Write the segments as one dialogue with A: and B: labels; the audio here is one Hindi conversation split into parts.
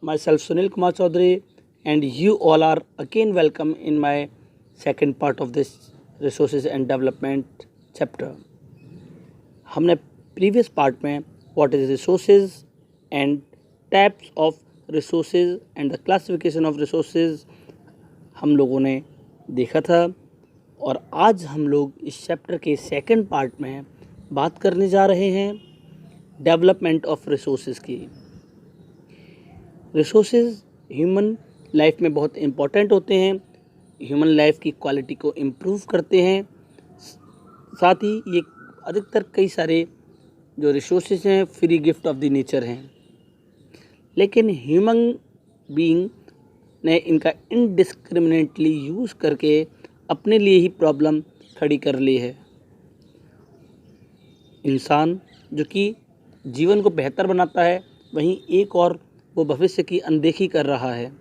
A: myself Sunil Kumar Chaudhary, and you all are again welcome in my second part of this resources and development chapter. हमने प्रीवियस पार्ट में what is resources and types of resources and the classification of resources हम लोगों ने देखा था, और आज हम लोग इस चैप्टर के सेकंड पार्ट में बात करने जा रहे हैं डेवलपमेंट ऑफ रिसोर्सेज की। रिसोर्सेज ह्यूमन लाइफ में बहुत इम्पोर्टेंट होते हैं, ह्यूमन लाइफ की क्वालिटी को इम्प्रूव करते हैं। साथ ही ये अधिकतर कई सारे जो रिसोर्सेज हैं free gift of the nature हैं, लेकिन ह्यूमन बीइंग ने इनका इनडिस्क्रिमिनेटली यूज़ करके अपने लिए ही प्रॉब्लम खड़ी कर ली है। इंसान जो कि जीवन को बेहतर बनाता है, वहीं एक और वो भविष्य की अनदेखी कर रहा है।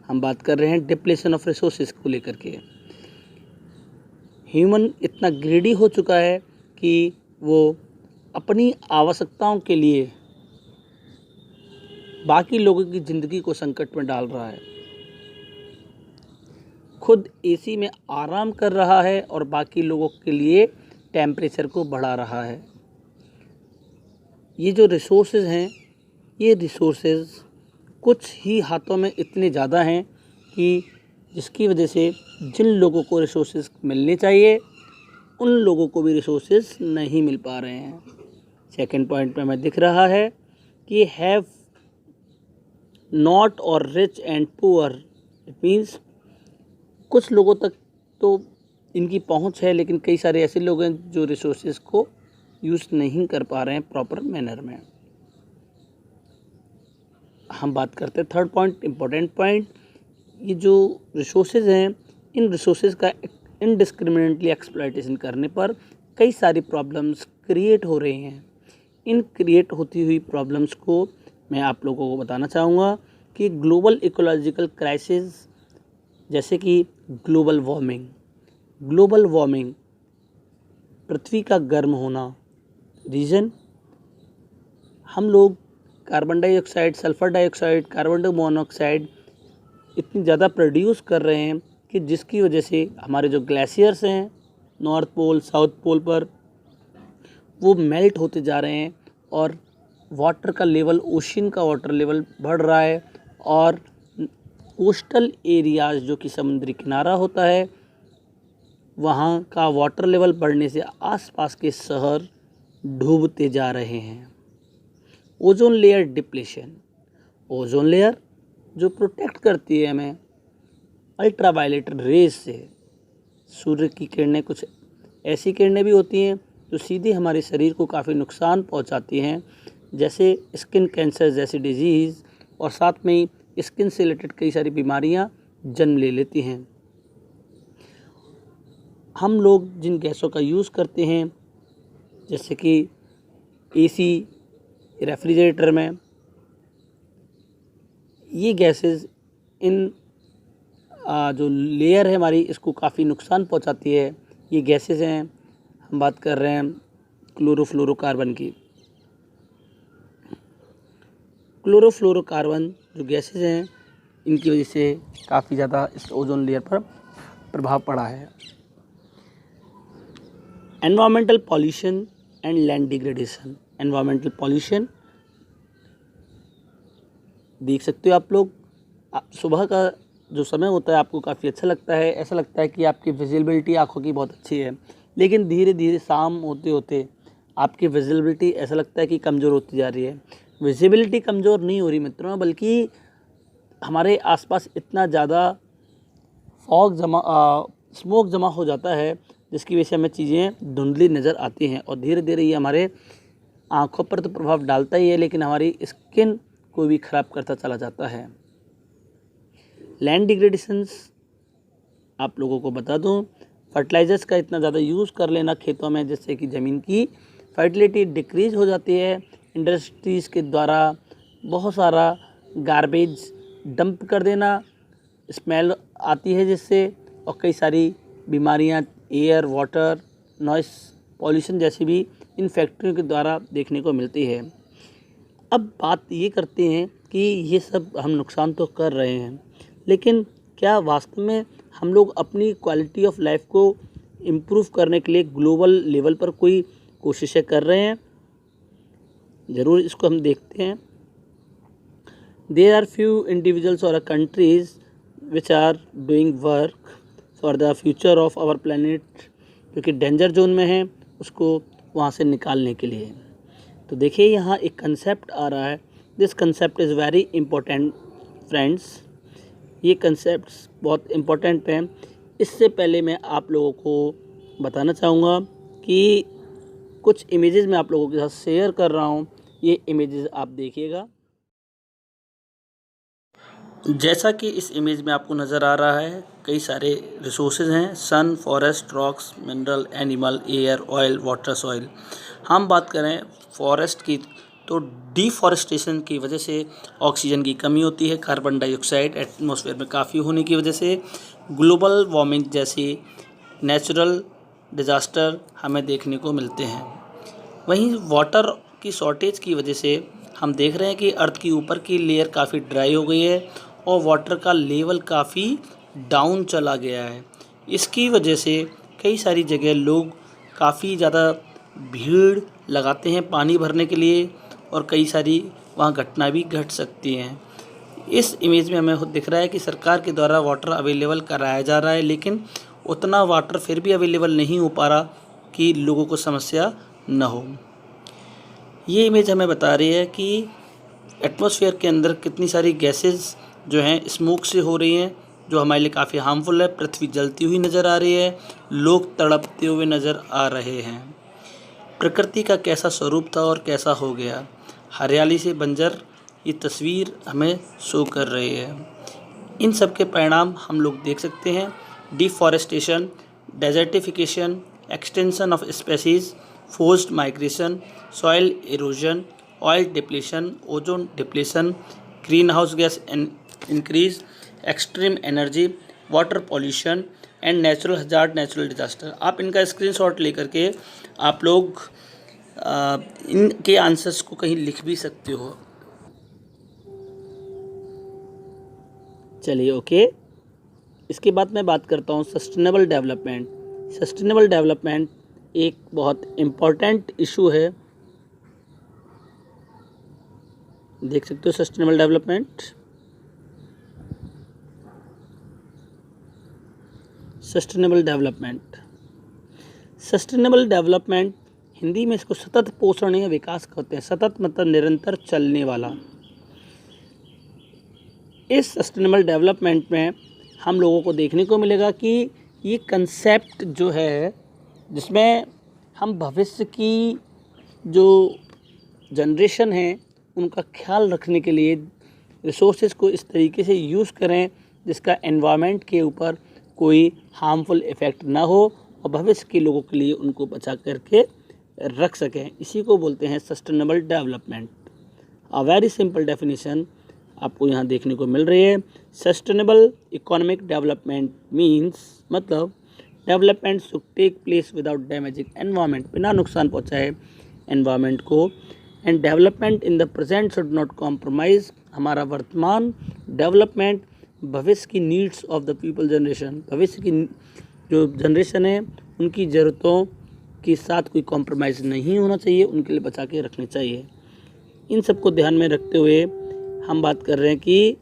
A: हम बात कर रहे हैं डिप्लेशन ऑफ रिसोर्सेज को लेकर के। ह्यूमन इतना ग्रीडी हो चुका है कि वो अपनी आवश्यकताओं के लिए बाकी लोगों की ज़िंदगी को संकट में डाल रहा है। खुद एसी में आराम कर रहा है और बाकी लोगों के लिए टेम्परेचर को बढ़ा रहा है। ये जो रिसोर्सेज हैं, ये रिसोर्सेज कुछ ही हाथों में इतने ज़्यादा हैं कि जिसकी वजह से जिन लोगों को रिसोर्सेज मिलने चाहिए उन लोगों को भी रिसोर्सेज नहीं मिल पा रहे हैं। सेकंड पॉइंट पे हमें दिख रहा है कि हैव नॉट और rich and poor. It means कुछ लोगों तक तो इनकी पहुंच है, लेकिन कई सारे ऐसे लोग हैं जो रिसोर्सेज को यूज़ नहीं कर पा रहे हैं प्रॉपर मैनर में। हम बात करते हैं थर्ड पॉइंट, इम्पोर्टेंट पॉइंट। ये जो रिसोर्सेज हैं, इन रिसोर्सेज का इनडिस्क्रिमिनेटली एक्सप्लॉयटेशन करने पर कई सारी प्रॉब्लम्स क्रिएट हो रही हैं। इन क्रिएट होती हुई प्रॉब्लम्स को मैं आप लोगों को बताना चाहूँगा कि ग्लोबल इकोलॉजिकल क्राइसिस, जैसे कि ग्लोबल वार्मिंग, पृथ्वी का गर्म होना। रीज़न, हम लोग carbon dioxide, sulphur dioxide, carbon monoxide इतनी ज़्यादा प्रोड्यूस कर रहे हैं कि जिसकी वजह से हमारे जो ग्लेशियर्स हैं नॉर्थ पोल, साउथ पोल पर, वो मेल्ट होते जा रहे हैं और वाटर का लेवल, ओशन का वाटर लेवल बढ़ रहा है। और कोस्टल एरियाज़ जो कि समुद्री किनारा होता है, वहाँ का वाटर लेवल बढ़ने से आसपास के शहर डूबते जा रहे हैं। Ozone layer depletion, ozone layer जो प्रोटेक्ट करती है हमें अल्ट्रावायलेट रेज से। सूर्य की किरणें कुछ ऐसी किरणें भी होती हैं जो सीधे हमारे शरीर को काफ़ी नुकसान पहुंचाती हैं, जैसे स्किन कैंसर जैसी डिजीज़, और साथ में ही स्किन से रिलेटेड कई सारी बीमारियां जन्म ले लेती हैं। हम लोग जिन गैसों का यूज़ करते हैं, जैसे कि एसी, रेफ्रिजरेटर में, ये गैसेस इन जो लेयर है हमारी, इसको काफ़ी नुकसान पहुंचाती है। ये गैसेस हैं, हम बात कर रहे हैं क्लोरोफ्लोरोकार्बन की। क्लोरोफ्लोरोकार्बन जो गैसेस हैं, इनकी वजह से काफ़ी ज़्यादा इस ओजोन लेयर पर प्रभाव पड़ा है। Environmental pollution and land degradation. Environmental pollution देख सकते हो आप लोग, सुबह का जो समय होता है आपको काफ़ी अच्छा लगता है, ऐसा लगता है कि आपकी विजिबिलिटी आँखों की बहुत अच्छी है, लेकिन धीरे धीरे शाम होते होते आपकी विजिबिलिटी ऐसा लगता है कि कमज़ोर होती जा रही है। विजिबिलिटी कमज़ोर नहीं हो रही मित्रों, बल्कि हमारे आसपास इतना ज़्यादा स्मोक जमा हो जाता है, जिसकी वजह से हमें चीज़ें धुंधली नज़र आती हैं, और धीरे धीरे ये हमारे आँखों पर तो प्रभाव डालता ही है, लेकिन हमारी स्किन को भी ख़राब करता चला जाता है। लैंड डिग्रेडेशंस, आप लोगों को बता दूं, फर्टिलाइज़र्स का इतना ज़्यादा यूज़ कर लेना खेतों में, जिससे कि ज़मीन की फर्टिलिटी डिक्रीज़ हो जाती है। इंडस्ट्रीज़ के द्वारा बहुत सारा गार्बेज डंप कर देना, स्मेल आती है जिससे, और कई सारी बीमारियां एयर, वाटर, नॉइस पॉल्यूशन जैसी भी इन फैक्ट्रियों के द्वारा देखने को मिलती है। अब बात ये करते हैं कि ये सब हम नुकसान तो कर रहे हैं, लेकिन क्या वास्तव में हम लोग अपनी क्वालिटी ऑफ लाइफ को इम्प्रूव करने के लिए ग्लोबल लेवल पर कोई कोशिशें कर रहे हैं? ज़रूर इसको हम देखते हैं। देयर आर फ्यू इंडिविजुअल्स और countries which are doing work for the future of our planet, क्योंकि डेंजर जोन में है उसको वहाँ से निकालने के लिए। तो देखिए यहाँ एक कंसेप्ट आ रहा है। This concept is very important friends. ये कंसेप्ट्स बहुत इम्पोर्टेंट हैं। इससे पहले मैं आप लोगों को बताना चाहूँगा कि कुछ इमेजेस मैं आप लोगों के साथ शेयर कर रहा हूँ। ये इमेजेस आप देखिएगा। जैसा कि इस इमेज में आपको नज़र आ रहा है, कई सारे रिसोर्सेज हैं, sun, forest, rocks, mineral, animal, air, oil, water, soil. हम बात करें फॉरेस्ट की तो डिफॉरेस्टेशन की वजह से ऑक्सीजन की कमी होती है, कार्बन डाइऑक्साइड एटमॉस्फेयर में काफ़ी होने की वजह से ग्लोबल वार्मिंग जैसी नेचुरल डिज़ास्टर हमें देखने को मिलते हैं। वहीं वाटर की शॉर्टेज की वजह से हम देख रहे हैं कि अर्थ की ऊपर की लेयर काफ़ी ड्राई हो गई है और वाटर का लेवल काफ़ी डाउन चला गया है। इसकी वजह से कई सारी जगह लोग काफ़ी ज़्यादा भीड़ लगाते हैं पानी भरने के लिए और कई सारी वहाँ घटना भी घट सकती हैं। इस इमेज में हमें दिख रहा है कि सरकार के द्वारा वाटर अवेलेबल कराया जा रहा है, लेकिन उतना वाटर फिर भी अवेलेबल नहीं हो पा रहा कि लोगों को समस्या न हो। ये इमेज हमें बता रही है कि एटमॉस्फेयर के अंदर कितनी सारी गैसेस जो हैं स्मोक से हो रही हैं, जो हमारे लिए काफ़ी हार्मफुल है। पृथ्वी जलती हुई नज़र आ रही है, लोग तड़पते हुए नज़र आ रहे हैं। प्रकृति का कैसा स्वरूप था और कैसा हो गया, हरियाली से बंजर ये तस्वीर हमें शो कर रही है। इन सब के परिणाम हम लोग देख सकते हैं। Deforestation, desertification, extension of species, forced migration, soil erosion, oil depletion, ozone depletion, green house gas increase, extreme energy, water pollution and natural hazard, natural disaster. आप इनका स्क्रीनशॉट लेकर के आप लोग इनके आंसर्स को कहीं लिख भी सकते हो। चलिए ओके। इसके बाद मैं बात करता हूँ सस्टेनेबल डेवलपमेंट। सस्टेनेबल डेवलपमेंट एक बहुत इम्पॉर्टेंट इशू है। देख सकते हो sustainable development. Sustainable development, sustainable development Hindi में इसको सतत पोषण या विकास कहते हैं। सतत मतलब निरंतर चलने वाला। इस सस्टेनेबल डेवलपमेंट में हम लोगों को देखने को मिलेगा कि ये कंसेप्ट जो है, जिसमें हम भविष्य की जो जनरेशन है उनका ख्याल रखने के लिए रिसोर्सेज को इस तरीके से यूज़ करें जिसका एनवायरनमेंट के ऊपर कोई हार्मफुल इफ़ेक्ट ना हो और भविष्य के लोगों के लिए उनको बचा करके रख सकें। इसी को बोलते हैं sustainable development. A very simple definition आपको यहाँ देखने को मिल रही है। सस्टेनेबल इकोनॉमिक डेवलपमेंट मीन्स मतलब development should take place without damaging environment, बिना नुकसान पहुँचाए एनवायरनमेंट को। And development in the present should not compromise, हमारा वर्तमान डेवलपमेंट भविष्य की needs of the people generation, भविष्य की जो जनरेशन है उनकी ज़रूरतों के साथ कोई कॉम्प्रोमाइज़ नहीं होना चाहिए, उनके लिए बचा के रखने चाहिए। इन सब को ध्यान में रखते हुए हम बात कर रहे हैं कि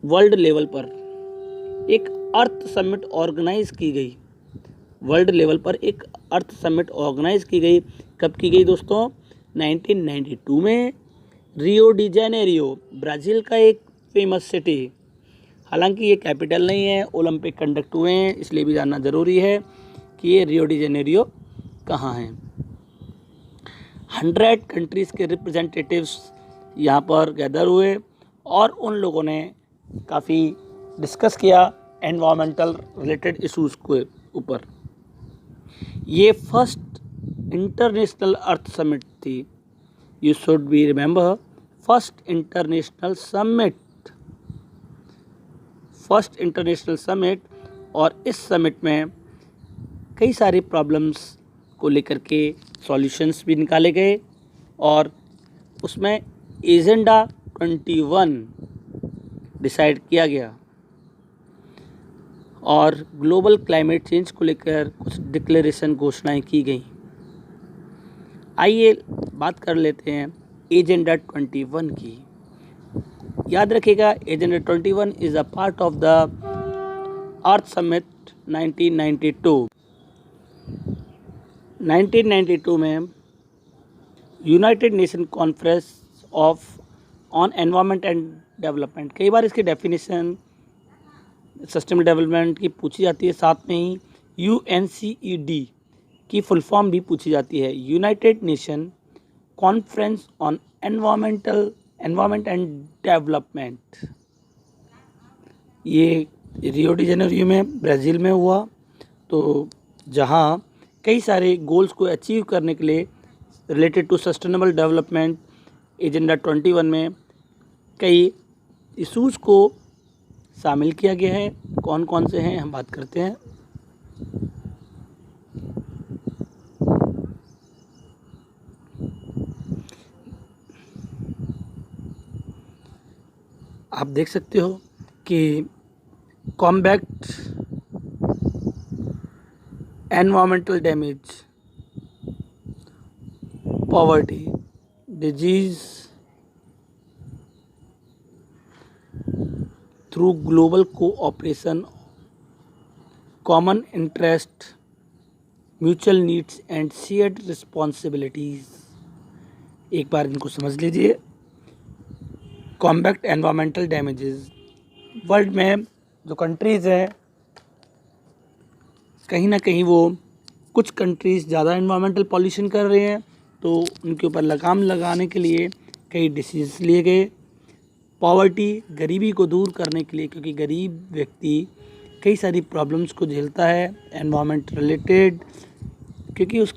A: वर्ल्ड लेवल पर एक अर्थ समिट ऑर्गेनाइज की गई। वर्ल्ड लेवल पर एक अर्थ समिट ऑर्गेनाइज की गई। कब की गई दोस्तों? 1992 में। रियो डी जेनेरियो, ब्राज़ील का एक फेमस सिटी। हालांकि ये कैपिटल नहीं है, ओलंपिक कंडक्ट हुए हैं, इसलिए भी जानना ज़रूरी है कि ये रियो डी जेनेरियो कहाँ है। 100 कंट्रीज़ के रिप्रेजेंटेटिव्स यहाँ पर गैदर हुए और उन लोगों ने काफ़ी डिस्कस किया एनवायरमेंटल रिलेटेड इश्यूज़ के ऊपर। ये फर्स्ट इंटरनेशनल अर्थ समिट थी। You should be remember, first international summit. और इस समिट में कई सारी प्रॉब्लम्स को लेकर के सॉल्यूशंस भी निकाले गए और उसमें एजेंडा 21 डिसाइड किया गया और ग्लोबल क्लाइमेट चेंज को लेकर कुछ डिक्लेरेशन घोषणाएं की गई। आइए बात कर लेते हैं एजेंडा 21 की। याद रखिएगा, agenda 21 is a part of the earth summit 1992 में United nation conference on environment and development. कई बार इसकी डेफिनेशन सस्टेनेबल डेवलपमेंट की पूछी जाती है, साथ में ही UNCED की फुल फॉर्म भी पूछी जाती है, United nation conference on environment and development. ये रियो डी जेनेरियो में ब्राज़ील में हुआ, तो जहाँ कई सारे गोल्स को अचीव करने के लिए related to sustainable development agenda 21 में कई इशूज़ को शामिल किया गया है। कौन कौन से हैं हम बात करते हैं। आप देख सकते हो कि combat environmental damage, poverty, disease through global cooperation, common interest, mutual needs and shared responsibilities. एक बार इनको समझ लीजिए। कॉम्बैट एनवायरमेंटल डैमेजेस, वर्ल्ड में जो कंट्रीज़ हैं, कहीं ना कहीं वो कुछ कंट्रीज़ ज़्यादा एनवायरमेंटल पॉल्यूशन कर रहे हैं, तो उनके ऊपर लगाम लगाने के लिए कई डिसीज़ लिए गए। पॉवर्टी, गरीबी को दूर करने के लिए, क्योंकि गरीब व्यक्ति कई सारी प्रॉब्लम्स को झेलता है एनवायरनमेंट रिलेटेड, क्योंकि उस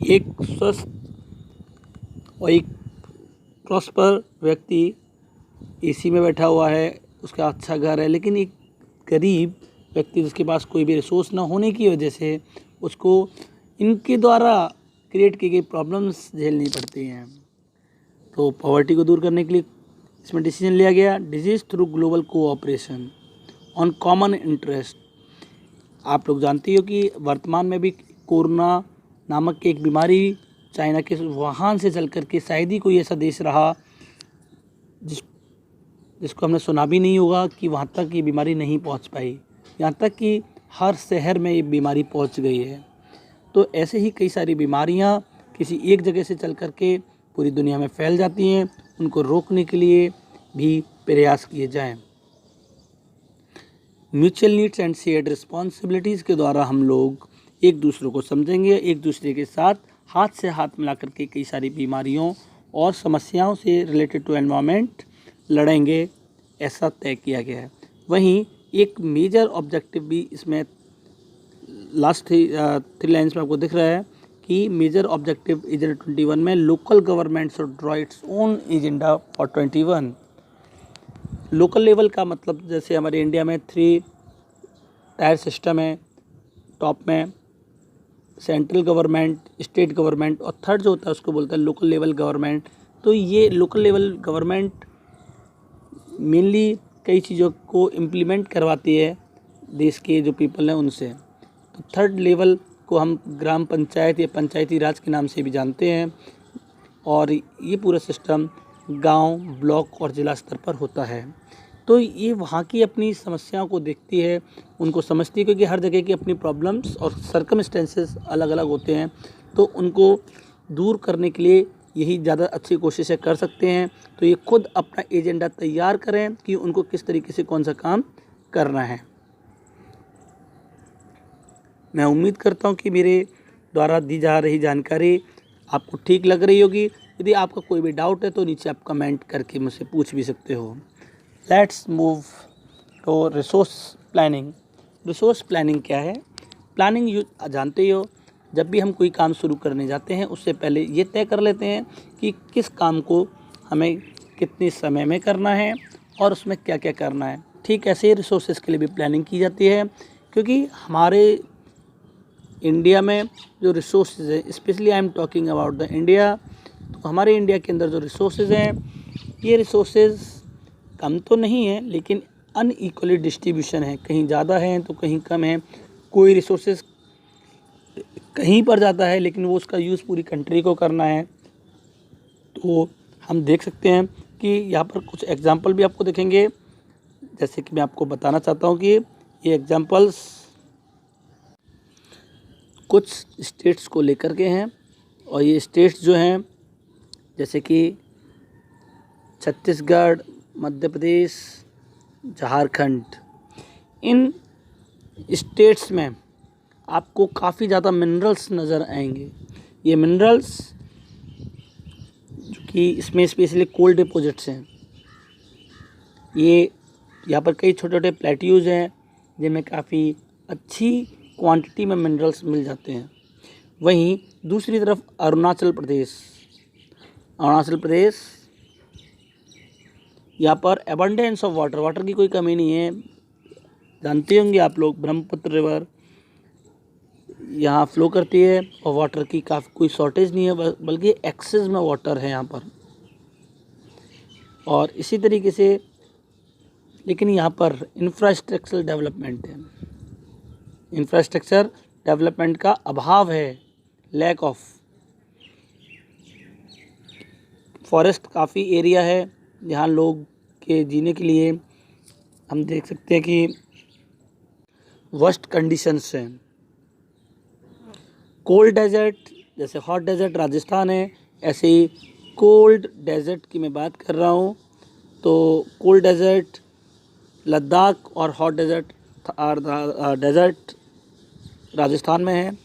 A: एक स्वस्थ और एक प्रॉस्पर व्यक्ति एसी में बैठा हुआ है, उसका अच्छा घर है, लेकिन एक गरीब व्यक्ति जिसके पास कोई भी रिसोर्स ना होने की वजह से उसको इनके द्वारा क्रिएट की गई प्रॉब्लम्स झेलनी पड़ती हैं। तो पॉवर्टी को दूर करने के लिए इसमें डिसीजन लिया गया। Disease through global cooperation on common interest. आप लोग जानते हो कि वर्तमान में भी कोरोना नामक एक बीमारी चाइना के वुहान से चल कर के शायद ही कोई ऐसा देश रहा जिसको हमने सुना भी नहीं होगा कि वहाँ तक ये बीमारी नहीं पहुँच पाई। यहाँ तक कि हर शहर में ये बीमारी पहुँच गई है। तो ऐसे ही कई सारी बीमारियाँ किसी एक जगह से चल कर के पूरी दुनिया में फैल जाती हैं, उनको रोकने के लिए भी प्रयास किए जाएं। Mutual needs and shared responsibilities के द्वारा हम लोग एक दूसरे को समझेंगे, एक दूसरे के साथ हाथ से हाथ मिला करके कई सारी बीमारियों और समस्याओं से रिलेटेड टू एनवायरनमेंट लड़ेंगे, ऐसा तय किया गया है। वहीं एक मेजर ऑब्जेक्टिव भी इसमें लास्ट थ्री लाइन्स में आपको दिख रहा है कि मेजर ऑब्जेक्टिव एजेंडा 21 में local government should draw its own agenda for 21। Local level का मतलब जैसे हमारे इंडिया में 3 टायर सिस्टम है, टॉप में सेंट्रल गवर्नमेंट, स्टेट गवर्नमेंट और थर्ड जो होता है उसको बोलता है लोकल लेवल गवर्नमेंट। तो ये लोकल लेवल गवर्नमेंट मेनली कई चीज़ों को इम्प्लीमेंट करवाती है देश के जो पीपल हैं उनसे। तो थर्ड लेवल को हम ग्राम पंचायत या पंचायती राज के नाम से भी जानते हैं, और ये पूरा सिस्टम गांव, ब्लॉक और ज़िला स्तर पर होता है। तो ये वहाँ की अपनी समस्याओं को देखती है, उनको समझती है, क्योंकि हर जगह की अपनी प्रॉब्लम्स और सर्कमस्टेंसेस अलग अलग होते हैं, तो उनको दूर करने के लिए यही ज़्यादा अच्छी कोशिशें कर सकते हैं। तो ये खुद अपना एजेंडा तैयार करें कि उनको किस तरीके से कौन सा काम करना है। मैं उम्मीद करता हूँ कि मेरे द्वारा दी जा रही जानकारी आपको ठीक लग रही होगी। यदि आपका कोई भी डाउट है तो नीचे आप कमेंट करके मुझसे पूछ भी सकते हो। Let's move to resource planning. Resource planning क्या है? प्लानिंग जानते ही हो, जब भी हम कोई काम शुरू करने जाते हैं उससे पहले ये तय कर लेते हैं कि किस काम को हमें कितने समय में करना है और उसमें क्या क्या करना है। ठीक ऐसे ही रिसोर्सेज के लिए भी प्लानिंग की जाती है, क्योंकि हमारे इंडिया में जो रिसोर्सेज है, specially I am talking about the India, तो हमारे इंडिया के अंदर जो रिसोर्सेज हैं, ये रिसोर्सेज कम तो नहीं है, लेकिन अनइक्वली डिस्ट्रीब्यूशन है, कहीं ज़्यादा है तो कहीं कम है। कोई रिसोर्सेज कहीं पर ज़्यादा है लेकिन वो उसका यूज़ पूरी कंट्री को करना है। तो हम देख सकते हैं कि यहाँ पर कुछ एग्जांपल भी आपको दिखेंगे, जैसे कि मैं आपको बताना चाहता हूँ कि ये एग्जांपल्स कुछ स्टेट्स को लेकर के हैं, और ये स्टेट्स जो हैं जैसे कि छत्तीसगढ़, मध्य प्रदेश, झारखंड। इन स्टेट्स में आपको काफ़ी ज़्यादा मिनरल्स नज़र आएंगे। ये मिनरल्स जो कि इसमें स्पेशली कोल डिपॉजिट्स हैं, ये यहाँ पर कई छोटे छोटे प्लेट्यूज हैं जिनमें काफ़ी अच्छी क्वांटिटी में मिनरल्स मिल जाते हैं। वहीं दूसरी तरफ अरुणाचल प्रदेश, यहाँ पर एबंडेंस ऑफ वाटर की कोई कमी नहीं है। जानते होंगे आप लोग, ब्रह्मपुत्र रिवर यहाँ फ्लो करती है और वाटर की काफ़ी कोई शॉर्टेज नहीं है, बल्कि एक्सेस में वाटर है यहाँ पर। और इसी तरीके से लेकिन यहाँ पर इंफ्रास्ट्रक्चर डेवलपमेंट है, इंफ्रास्ट्रक्चर डेवलपमेंट का अभाव है, लैक ऑफ। फॉरेस्ट काफ़ी एरिया है जहाँ लोग के जीने के लिए हम देख सकते हैं कि वर्स्ट कंडीशंस हैं। कोल्ड डेजर्ट, जैसे हॉट डेजर्ट राजस्थान है, ऐसे ही कोल्ड डेजर्ट की मैं बात कर रहा हूँ तो कोल्ड डेजर्ट लद्दाख और हॉट डेजर्ट डेजर्ट राजस्थान में है।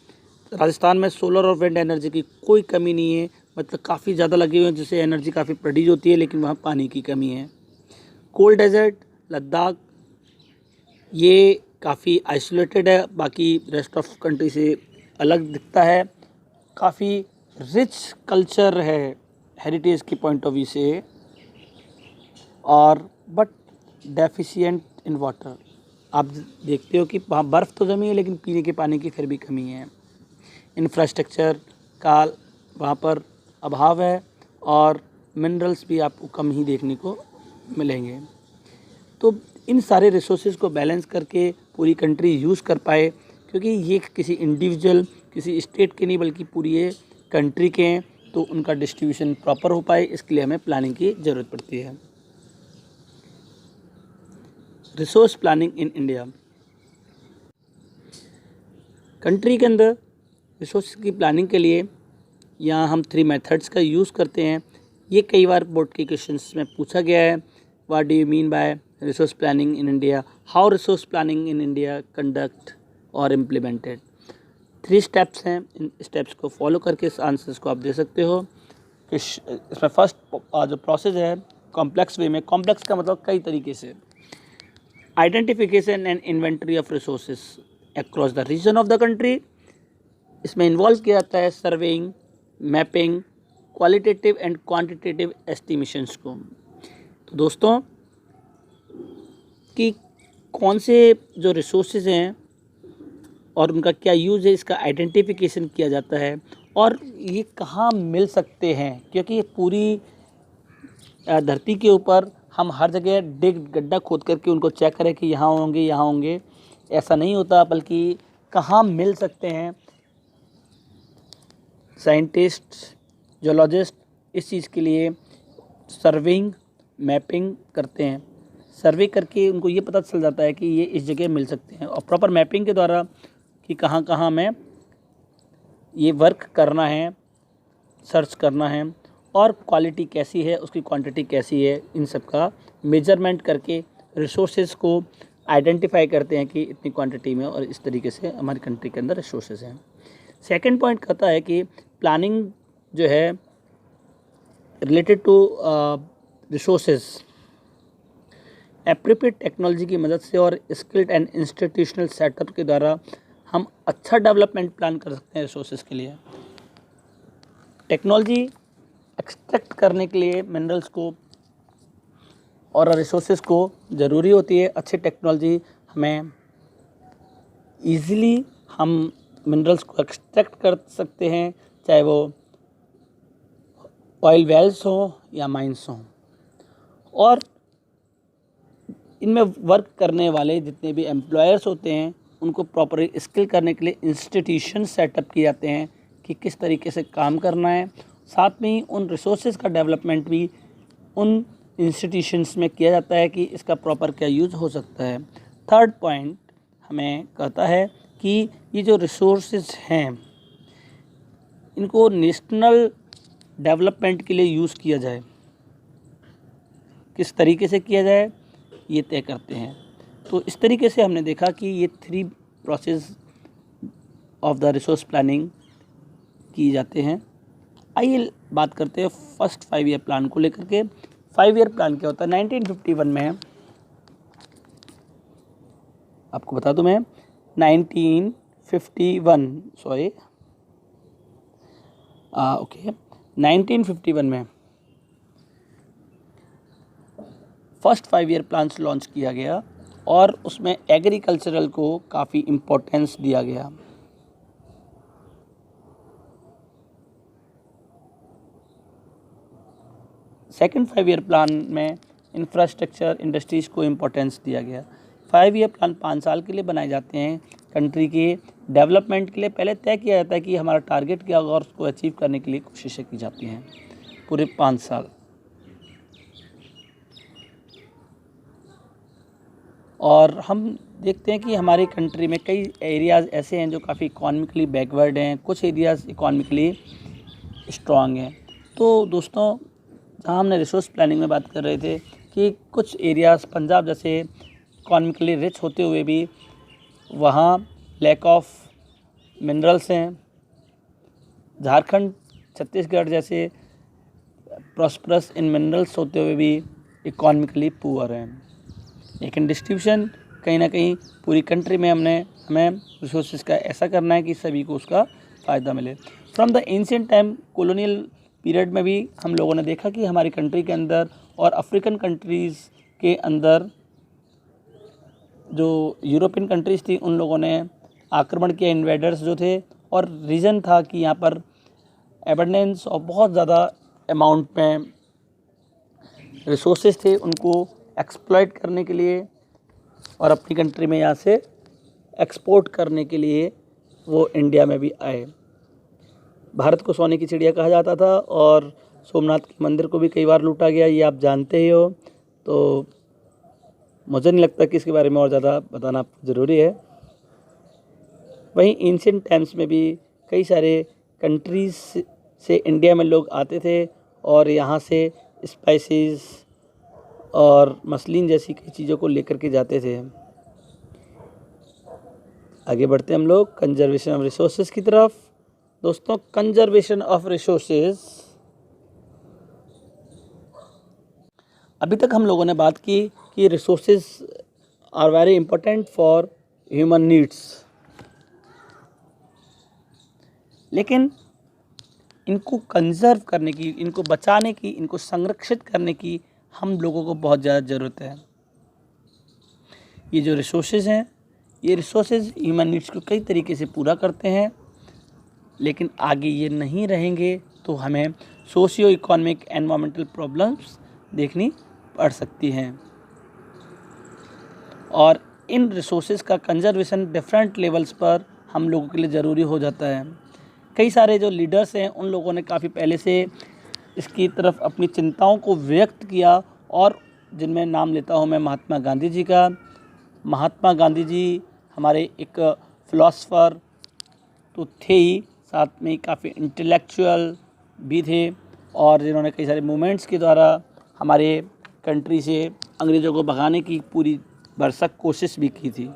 A: राजस्थान में सोलर और विंड एनर्जी की कोई कमी नहीं है, मतलब काफ़ी ज़्यादा लगी हुई है जिससे एनर्जी काफ़ी प्रोड्यूस होती है, लेकिन वहाँ पानी की कमी है। कोल्ड डेजर्ट लद्दाख ये काफ़ी आइसोलेटेड है, बाकी रेस्ट ऑफ कंट्री से अलग दिखता है, काफ़ी रिच कल्चर है हेरिटेज की पॉइंट ऑफ व्यू से, और बट डेफिशिएंट इन वाटर। आप देखते हो कि वहाँ बर्फ़ तो जमी है लेकिन पीने के पानी की फिर भी कमी है। इंफ्रास्ट्रक्चर का वहाँ पर अभाव है और मिनरल्स भी आपको कम ही देखने को मिलेंगे। तो इन सारे रिसोर्सेज को बैलेंस करके पूरी कंट्री यूज़ कर पाए, क्योंकि ये किसी इंडिविजुअल किसी स्टेट के नहीं बल्कि पूरी ये कंट्री के हैं, तो उनका डिस्ट्रीब्यूशन प्रॉपर हो पाए, इसके लिए हमें प्लानिंग की ज़रूरत पड़ती है। Resource planning in India. Country के अंदर रिसोर्स की प्लानिंग के लिए यहाँ हम 3 मेथड्स का यूज़ करते हैं। ये कई बार बोर्ड के क्वेश्चंस में पूछा गया है, what do you mean by resource planning in India, how resource planning in India conduct और इम्प्लीमेंटेड। 3 स्टेप्स हैं, इन स्टेप्स को फॉलो करके इस आंसर्स को आप दे सकते हो। इसमें फर्स्ट जो प्रोसेस है कॉम्प्लेक्स वे में, कॉम्प्लेक्स का मतलब कई तरीके से, identification and inventory of resources across the region of the country. इसमें इन्वॉल्व किया जाता है surveying, mapping, qualitative and quantitative estimations को। तो दोस्तों कि कौन से जो रिसोर्सेज हैं और उनका क्या यूज़ है, इसका आइडेंटिफिकेशन किया जाता है, और ये कहाँ मिल सकते हैं, क्योंकि ये पूरी धरती के ऊपर हम हर जगह गड्ढा खोद करके उनको चेक करें कि यहाँ होंगे, ऐसा नहीं होता, बल्कि कहाँ मिल सकते हैं। साइंटिस्ट, जियोलॉजिस्ट इस चीज़ के लिए सर्वेइंग, मैपिंग करते हैं। सर्वे करके उनको ये पता चल जाता है कि ये इस जगह मिल सकते हैं, और प्रॉपर मैपिंग के द्वारा कि कहाँ कहाँ में ये वर्क करना है, सर्च करना है, और क्वालिटी कैसी है, उसकी क्वांटिटी कैसी है, इन सब का मेजरमेंट करके रिसोर्सेज को आइडेंटिफाई करते हैं कि इतनी क्वांटिटी में और इस तरीके से हमारी कंट्री के अंदर रिसोर्सेज हैं। सेकंड पॉइंट कहता है कि प्लानिंग जो है related to resources appropriate technology की मदद से और स्किल्ड एंड इंस्टीट्यूशनल सेटअप के द्वारा हम अच्छा डेवलपमेंट प्लान कर सकते हैं रिसोर्सेज के लिए। टेक्नोलॉजी एक्सट्रैक्ट करने के लिए मिनरल्स को और रिसोर्सेज को ज़रूरी होती है। अच्छी टेक्नोलॉजी हमें ईज़िली हम मिनरल्स को एक्सट्रैक्ट कर सकते हैं, चाहे वो ऑयल वेल्स हों या माइंस हों, और इनमें वर्क करने वाले जितने भी एम्प्लॉयर्स होते हैं उनको प्रॉपर स्किल करने के लिए इंस्टीट्यूशन सेटअप किए जाते हैं कि किस तरीके से काम करना है। साथ में ही उन रिसोर्सेज का डेवलपमेंट भी उन इंस्टीट्यूशंस में किया जाता है कि इसका प्रॉपर क्या यूज़ हो सकता है। थर्ड पॉइंट हमें कहता है कि ये जो रिसोर्सेज हैं इनको नेशनल डेवलपमेंट के लिए यूज़ किया जाए, किस तरीके से किया जाए ये तय करते हैं। तो इस तरीके से हमने देखा कि ये 3 process of the resource planning की जाते हैं। आइए बात करते हैं फर्स्ट 5 ईयर प्लान को लेकर के। 5 ईयर प्लान क्या होता है? 1951 में, आपको बता दूं मैं, 1951 में फर्स्ट 5 ईयर प्लान्स लॉन्च किया गया और उसमें एग्रीकल्चरल को काफ़ी इम्पोर्टेंस दिया गया। सेकंड 5 ईयर प्लान में इंफ्रास्ट्रक्चर, इंडस्ट्रीज़ को इम्पोर्टेंस दिया गया। 5 ईयर प्लान 5 साल के लिए बनाए जाते हैं। कंट्री के डेवलपमेंट के लिए पहले तय किया जाता है कि हमारा टारगेट क्या होगा और उसको अचीव करने के लिए कोशिशें की जाती हैं पूरे 5 साल। और हम देखते हैं कि हमारी कंट्री में कई एरियाज़ ऐसे हैं जो काफ़ी इकोनॉमिकली बैकवर्ड हैं, कुछ एरियाज़ इकोनॉमिकली स्ट्रॉन्ग हैं। तो दोस्तों, जहाँ हमने रिसोर्स प्लानिंग में बात कर रहे थे कि कुछ एरियाज़ पंजाब जैसे इकोनॉमिकली रिच होते हुए भी वहाँ लैक ऑफ मिनरल्स हैं। झारखंड, छत्तीसगढ़ जैसे प्रॉस्परस इन मिनरल्स होते हुए भी इकोनॉमिकली पुअर हैं। लेकिन डिस्ट्रीब्यूशन कहीं ना कहीं पूरी कंट्री में हमें रिसोर्सेज का ऐसा करना है कि सभी को उसका फ़ायदा मिले। From the ancient time, colonial period में भी हम लोगों ने देखा कि हमारी कंट्री के अंदर और अफ्रीकन कंट्रीज़ के अंदर जो यूरोपियन कंट्रीज़ थी उन लोगों ने आक्रमण किया, इन्वेडर्स जो थे, और रीज़न था कि यहाँ पर एबंडेंस और बहुत ज़्यादा अमाउंट में रिसोर्सेज थे, उनको एक्सप्लॉइट करने के लिए और अपनी कंट्री में यहाँ से एक्सपोर्ट करने के लिए वो इंडिया में भी आए। भारत को सोने की चिड़िया कहा जाता था और सोमनाथ के मंदिर को भी कई बार लूटा गया, ये आप जानते ही हो। तो मुझे नहीं लगता कि इसके बारे में और ज़्यादा बताना ज़रूरी है। वहीं एंशिएंट टाइम्स में भी कई सारे कंट्रीज़ से इंडिया में लोग आते थे और यहाँ से स्पाइसेस और मसलिन जैसी कई चीज़ों को लेकर के जाते थे। आगे बढ़ते हम लोग कंजर्वेशन ऑफ रिसोर्सेज की तरफ। दोस्तों, कंजर्वेशन ऑफ रिसोर्सेज, अभी तक हम लोगों ने बात की कि resources are very important for human needs, लेकिन इनको कंजर्व करने की, इनको बचाने की, इनको संरक्षित करने की हम लोगों को बहुत ज़्यादा ज़रूरत है। ये जो रिसोर्सेज हैं, ये रिसोर्सेज ह्यूमन नीड्स को कई तरीके से पूरा करते हैं, लेकिन आगे ये नहीं रहेंगे तो हमें सोशियो इकोनॉमिक एनवायरमेंटल प्रॉब्लम्स देखनी पड़ सकती हैं। और इन रिसोर्सेज का कंजर्वेशन डिफरेंट लेवल्स पर हम लोगों के लिए ज़रूरी हो जाता है। कई सारे जो लीडर्स हैं उन लोगों ने काफ़ी पहले से इसकी तरफ अपनी चिंताओं को व्यक्त किया, और जिनमें नाम लेता हूँ मैं महात्मा गांधी जी का। महात्मा गांधी जी हमारे एक फ़िलासफ़र तो थे ही, साथ में काफ़ी इंटेलेक्चुअल भी थे, और जिन्होंने कई सारे मूवमेंट्स के द्वारा हमारे कंट्री से अंग्रेज़ों को भगाने की पूरी भरसक कोशिश भी की थी।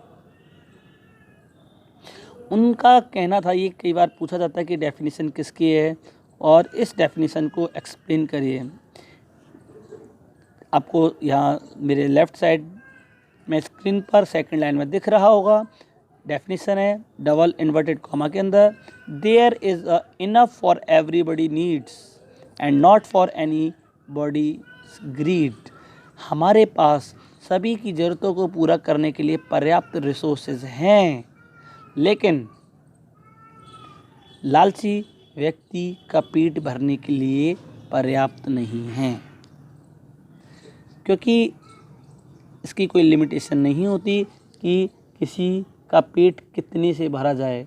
A: उनका कहना था, ये कई बार पूछा जाता है कि डेफिनेशन किसकी है, और इस डेफिनेशन को एक्सप्लेन करिए। आपको यहाँ मेरे लेफ़्ट साइड में स्क्रीन पर सेकंड लाइन में दिख रहा होगा। डेफिनेशन है डबल इन्वर्टेड कॉमा के अंदर, there is a enough for everybody needs and not for anybody greed. हमारे पास सभी की ज़रूरतों को पूरा करने के लिए पर्याप्त रिसोर्सेज हैं, लेकिन लालची व्यक्ति का पेट भरने के लिए पर्याप्त नहीं हैं, क्योंकि इसकी कोई लिमिटेशन नहीं होती कि किसी का पेट कितने से भरा जाए।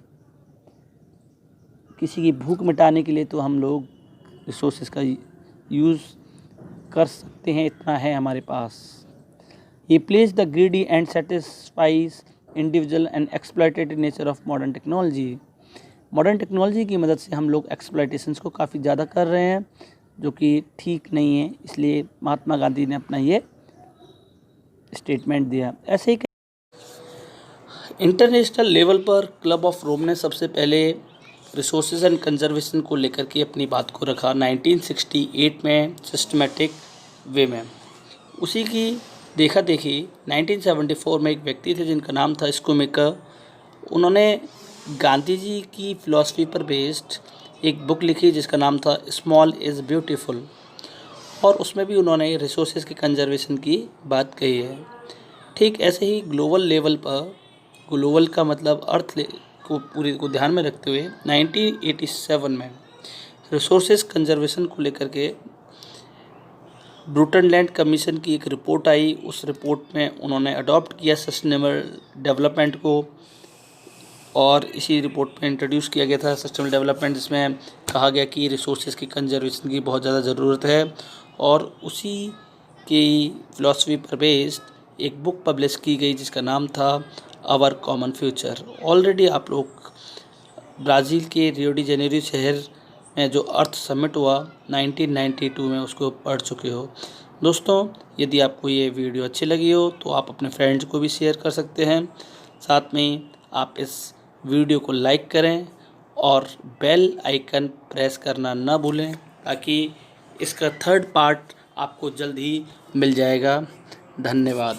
A: किसी की भूख मिटाने के लिए तो हम लोग रिसोर्सेज का यूज़ कर सकते हैं, इतना है हमारे पास। ये place the greedy and satisfies individual and exploitative nature of modern technology. Modern technology की मदद से हम लोग एक्सप्लॉयटेशंस को काफ़ी ज़्यादा कर रहे हैं, जो कि ठीक नहीं है। इसलिए महात्मा गांधी ने अपना ये स्टेटमेंट दिया। ऐसे ही इंटरनेशनल लेवल पर क्लब ऑफ रोम ने सबसे पहले रिसोर्सेज एंड कंजर्वेशन को लेकर के अपनी बात को रखा 1968 में सिस्टमेटिक वे में। उसी की देखा देखी 1974 में एक व्यक्ति थे जिनका नाम था स्कूमेकर। उन्होंने गांधी जी की फ़िलॉसफी पर बेस्ड एक बुक लिखी जिसका नाम था स्मॉल इज़ ब्यूटीफुल, और उसमें भी उन्होंने रिसोर्सेज के कंजर्वेशन की बात कही है। ठीक ऐसे ही ग्लोबल लेवल पर, ग्लोबल का मतलब अर्थ को पूरी को ध्यान में रखते हुए 1987 में रिसोर्सेज कंजर्वेशन को लेकर के ब्रुटनलैंड कमीशन की एक रिपोर्ट आई। उस रिपोर्ट में उन्होंने अडॉप्ट किया सस्टेनेबल डेवलपमेंट को, और इसी रिपोर्ट में इंट्रोड्यूस किया गया था सस्टेनेबल डेवलपमेंट, जिसमें कहा गया कि रिसोर्सेज की कंजर्वेशन की बहुत ज़्यादा ज़रूरत है। और उसी की फ़िलॉसफी पर बेस्ड एक बुक पब्लिश की गई जिसका नाम था आवर कॉमन फ्यूचर। ऑलरेडी आप लोग ब्राज़ील के रियो डी जेनेरियो शहर में जो अर्थ समिट हुआ 1992 में, उसको पढ़ चुके हो। दोस्तों, यदि आपको ये वीडियो अच्छी लगी हो तो आप अपने फ्रेंड्स को भी शेयर कर सकते हैं। साथ में आप इस वीडियो को लाइक करें और बेल आइकन प्रेस करना ना भूलें, ताकि इसका थर्ड पार्ट आपको जल्द ही मिल जाएगा। धन्यवाद।